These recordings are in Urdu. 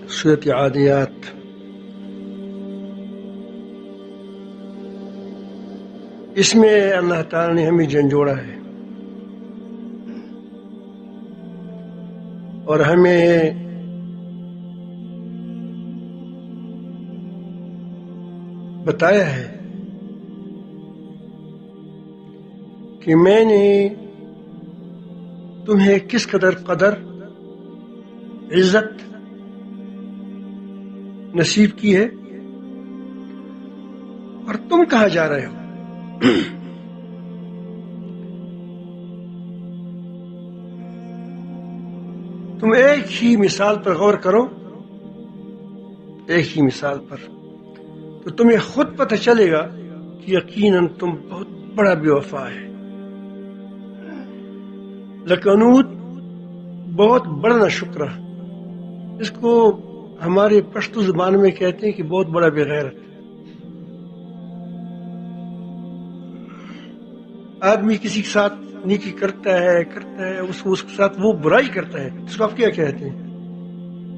سورۃ عادیات۔ اس میں اللہ تعالی نے ہمیں جھنجھوڑا ہے اور ہمیں بتایا ہے کہ میں نے تمہیں کس قدر عزت نصیب کی ہے اور تم کہاں جا رہے ہو۔ تم ایک ہی مثال پر غور کرو، ایک ہی مثال پر، تو تمہیں خود پتہ چلے گا کہ یقیناً تم بہت بڑا بے وفا ہے۔ لکنود بہت بڑا ناشکرہ، اس کو ہمارے پشتو زبان میں کہتے ہیں کہ بہت بڑا بے غیرت۔ آدمی کسی کے ساتھ نیکی کرتا ہے اس کے ساتھ وہ برائی کرتا ہے، اس کو آپ کیا کہتے ہیں؟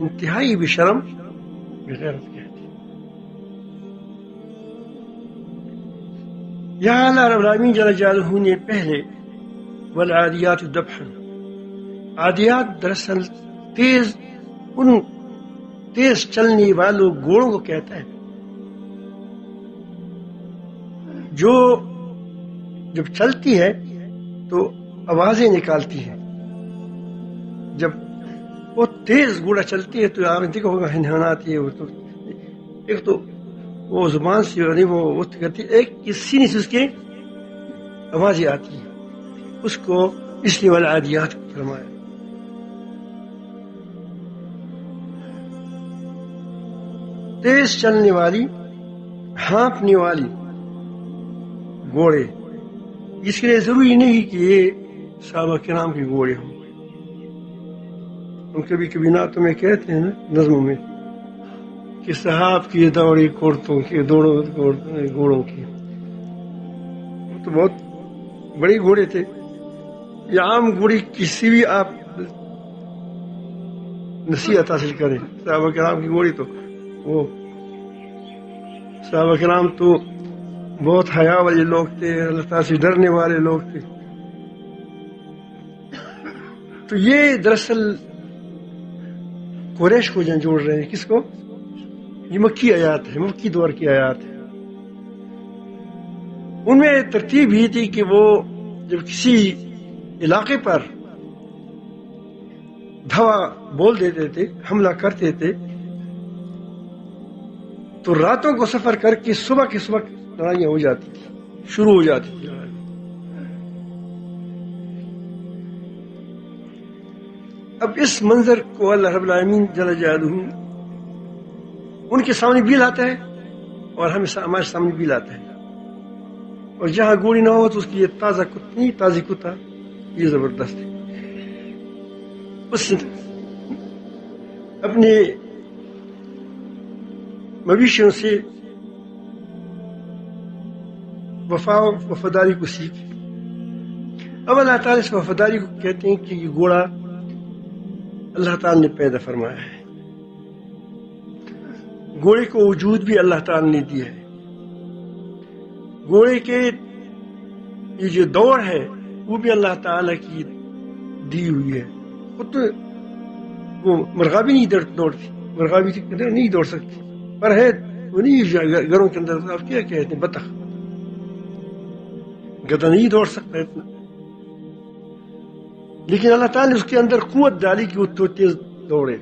انتہائی بے شرم بے غیرت کہتے ہیں۔ یہاں اللہ رب العالمین جل جلالہ نے پہلے والعادیات ضبحا، عادیات دراصل تیز چلنے والوں گھوڑوں کو کہتا ہے، جو جب چلتی ہے تو آوازیں نکالتی ہے۔ جب وہ تیز گھوڑا چلتی ہے تو آپ نے دیکھا ہوگا ہنہناتی ہے، وہ تو ایک تو وہ زبان سے وہ کرتی ہے، ایک سینے سے اس کے آوازیں آتی ہیں، اس کو اس لیے والعادیات فرمایا۔ تیز چلنے والی، ہانپنے والی گھوڑے، اس کے لیے ضروری نہیں کہ یہ صحابہ کرام کے گھوڑے ہوں۔ ہم کبھی کبھی نعتوں میں کہتے ہیں نا، نظموں میں، کہ صحاب کی دوڑی کوڑتوں کی گھوڑوں کی، وہ تو بہت بڑے گھوڑے تھے۔ یا عام گھوڑی کسی بھی آپ نصیحت حاصل کریں، صحابہ کرام کی گھوڑی تو وہ صحابہ کرام تو بہت حیا والے لوگ تھے، اللہ تعالیٰ سے ڈرنے والے لوگ تھے۔ تو یہ دراصل قریش کو جھنجھوڑ رہے ہیں۔ کس کو؟ یہ مکی آیات ہے، مکی دور کی آیات ہے۔ ان میں ترتیب یہ تھی کہ وہ جب کسی علاقے پر دھوا بول دیتے تھے، حملہ کرتے تھے، تو راتوں کو سفر کر کے صبح کے صبح لڑائیاں ہو جاتی تھی، شروع ہو جاتی تھی۔ اب اس منظر کو اللہ رب العالمین جل جلالہ ان کے سامنے بھی لاتا ہے اور ہمارے سامنے بھی لاتا ہے، اور جہاں گولی نہ ہو تو اس کی یہ تازی کتا یہ زبردست ہے۔ اس اپنے مویشیوں سے وفاداری کو سیکھے۔ اب اللہ تعالیٰ اس وفاداری کو کہتے ہیں کہ یہ گھوڑا اللہ تعالیٰ نے پیدا فرمایا ہے، گھوڑے کو وجود بھی اللہ تعالیٰ نے دیا ہے، گھوڑے کے یہ جو دوڑ ہے وہ بھی اللہ تعالیٰ کی دی ہوئی ہے۔ وہ مرغا بھی نہیں دوڑتی، مرغا بھی نہیں دوڑ سکتی، پر ہے وہ نہیں گھروں کے اندر آپ کیا کہتے ہیں، بطخ، گدھا نہیں دوڑ سکتا اتنا، لیکن اللہ تعالیٰ نے اس کے اندر قوت ڈالی کہ وہ تو تیز دوڑے،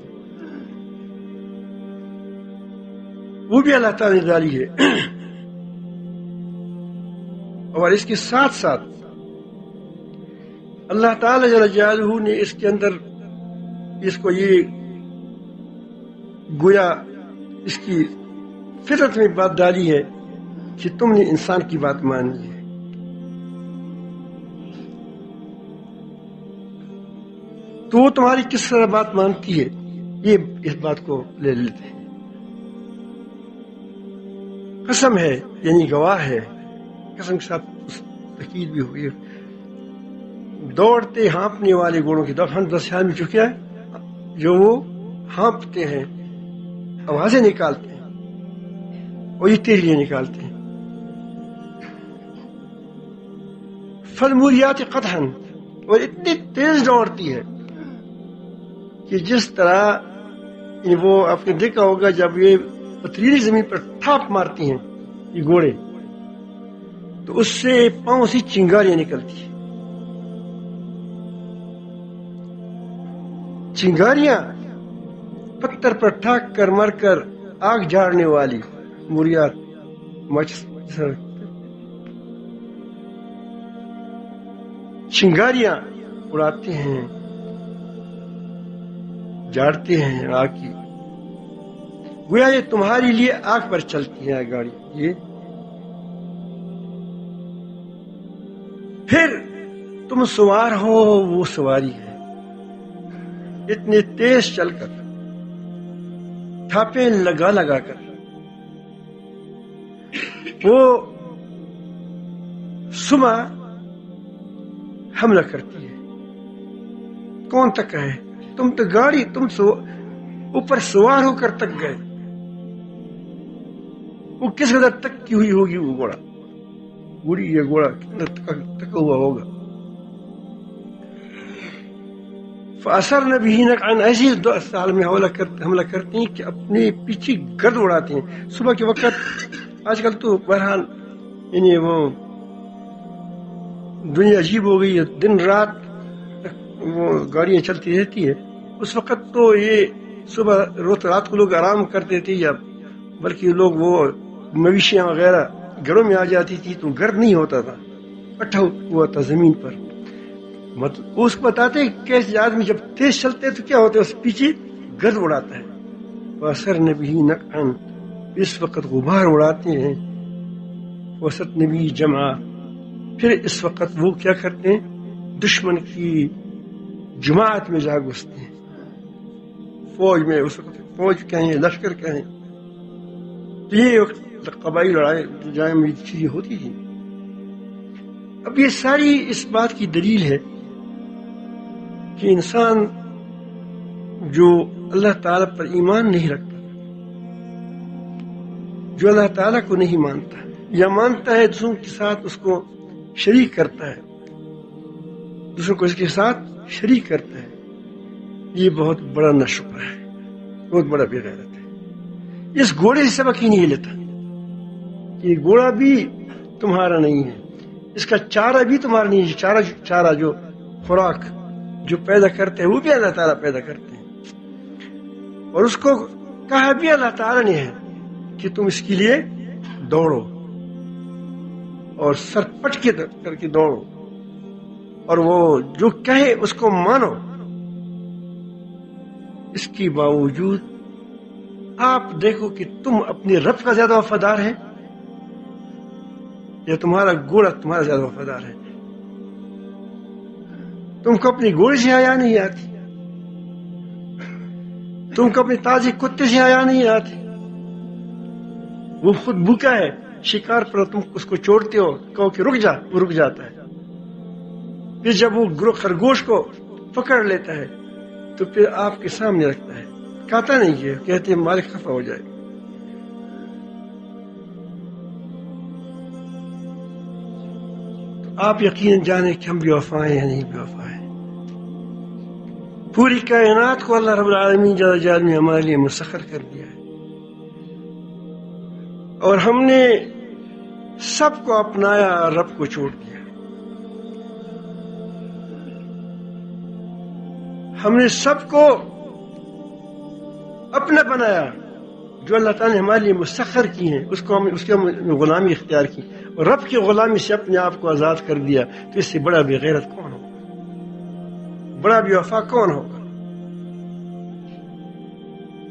وہ بھی اللہ تعالیٰ نے ڈالی ہے۔ اور اس کے ساتھ ساتھ اللہ تعالیٰ جل جلالہ نے اس کے اندر اس کو یہ گویا اس کی فطرت میں بات ڈالی ہے کہ تم نے انسان کی بات مانی ہے۔ تو وہ تمہاری کس طرح بات مانتی ہے، یہ اس بات کو لے لیتے ہیں۔ قسم ہے یعنی گواہ ہے، قسم کے ساتھ تاکید بھی ہوئی ہے۔ دوڑتے ہانپنے والے گھوڑوں کی دفعہ 10 میں چکا ہے، جو وہ ہانپتے ہیں آوازیں نکالتے ہیں اور یہ تیرے لیے نکالتے ہیں. فالموریات قدحا، اور اتنی تیز دوڑتی ہے کہ جس طرح وہ آپ نے دیکھا ہوگا جب یہ پتھریلی زمین پر تھاپ مارتی ہیں یہ گھوڑے تو اس سے پاؤں سے چنگاریاں نکلتی ہیں. چنگاریاں پتھر پر ٹھاک کر مر کر آگ جھاڑنے والی موریات چنگاریاں اڑاتے ہیں، جاڑتے ہیں آگ کی. گویا یہ تمہارے لیے آگ پر چلتی ہے گاڑی. یہ پھر تم سوار ہو، وہ سواری ہے. اتنے تیز چل کر، تھاپیں لگا لگا کر وہ صبح حملہ کرتی ہے. کون تک ہے؟ تم تو گاڑی، تم اوپر سوار ہو کر تک گئے. وہ کس قدر تک کی ہوئی ہوگی وہ گھوڑا، گھوڑی یہ گھوڑا کتنا تکا ہوا ہوگا. فاثرن به نقعا، ایسی سال میں حملہ کرتے ہیں کہ اپنے پیچھے گرد اڑاتے ہیں. صبح کے وقت آج کل تو بہرحال یعنی وہ دنیا عجیب ہو گئی ہے، دن رات وہ گاڑیاں چلتی رہتی ہے. اس وقت تو یہ صبح رات کو لوگ آرام کرتے تھے، یا بلکہ لوگ وہ مویشیاں وغیرہ گھروں میں آ جاتی تھی تو گرد نہیں ہوتا تھا، اکٹھا ہوا تھا زمین پر. مطلب اس کو بتاتے کیسے آدمی جب تیز چلتے تو کیا ہوتا ہے، اس پیچھے گرد اڑاتا ہے. وَأَثَرْنَ بِهِ نَقْعًا، اس وقت غبار اڑاتے ہیں. وَسَطْنَ بِهِ جَمْعًا، پھر اس وقت وہ کیا کرتے ہیں، دشمن کی جماعت میں جا گھستے ہیں. فوج میں، اس وقت فوج کہیں لشکر کہیں، تو یہ قبائلی لڑائی جائیں میں چیزیں ہوتی تھی. اب یہ ساری اس بات کی دلیل ہے کہ انسان جو اللہ تعالیٰ پر ایمان نہیں رکھتا، جو اللہ تعالیٰ کو نہیں مانتا یا مانتا ہے دوسروں کے ساتھ اس کو شریک کرتا ہے، دوسروں کو اس کے ساتھ شریک کرتا ہے، یہ بہت بڑا ناشکر ہے، بہت بڑا بے غیرت ہے. اس گھوڑے سے سبق ہی نہیں لیتا کہ گھوڑا بھی تمہارا نہیں ہے، اس کا چارہ بھی تمہارا نہیں ہے. چارہ جو خوراک جو پیدا کرتے ہیں وہ بھی اللہ تعالیٰ پیدا کرتے ہیں، اور اس کو کہا بھی اللہ تعالیٰ نے ہے کہ تم اس کے لیے دوڑو اور سر پٹ کے کر کے دوڑو، اور وہ جو کہے اس کو مانو. اس کے باوجود آپ دیکھو کہ تم اپنے رب کا زیادہ وفادار ہے یا تمہارا گھوڑا تمہارا زیادہ وفادار ہے. تم کو اپنی گھوڑے سے حیا نہیں آتی، تم کو اپنے تازی کتے سے حیا نہیں آتی. وہ خود بھوکا ہے شکار پر، تم اس کو چھوڑتے ہو، کہو کہ رک جا، وہ رک جاتا ہے. پھر جب وہ خرگوش کو پکڑ لیتا ہے تو پھر آپ کے سامنے رکھتا ہے، کہتا نہیں ہے، کہتے ہیں مالک خفا ہو جائے. آپ یقین جانیں کہ ہم بے وفا ہیں یا نہیں بے وفا ہیں. پوری کائنات کو اللہ رب العالمین جل جلالہ نے ہمارے لیے مسخر کر دیا ہے، اور ہم نے سب کو اپنایا، رب کو چھوڑ دیا. ہم نے سب کو اپنا بنایا، جو اللہ تعالیٰ نے ہمارے لیے مسخر کی ہیں اس کو اس کی غلامی اختیار کی، اور رب کی غلامی سے اپنے آپ کو آزاد کر دیا. تو اس سے بڑا بے غیرت کون ہوگا، بڑا بے وفا کون ہوگا؟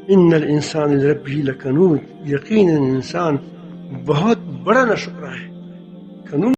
ان الانسان لربہ لکنود، یقیناً انسان بہت بڑا ناشکرا ہے.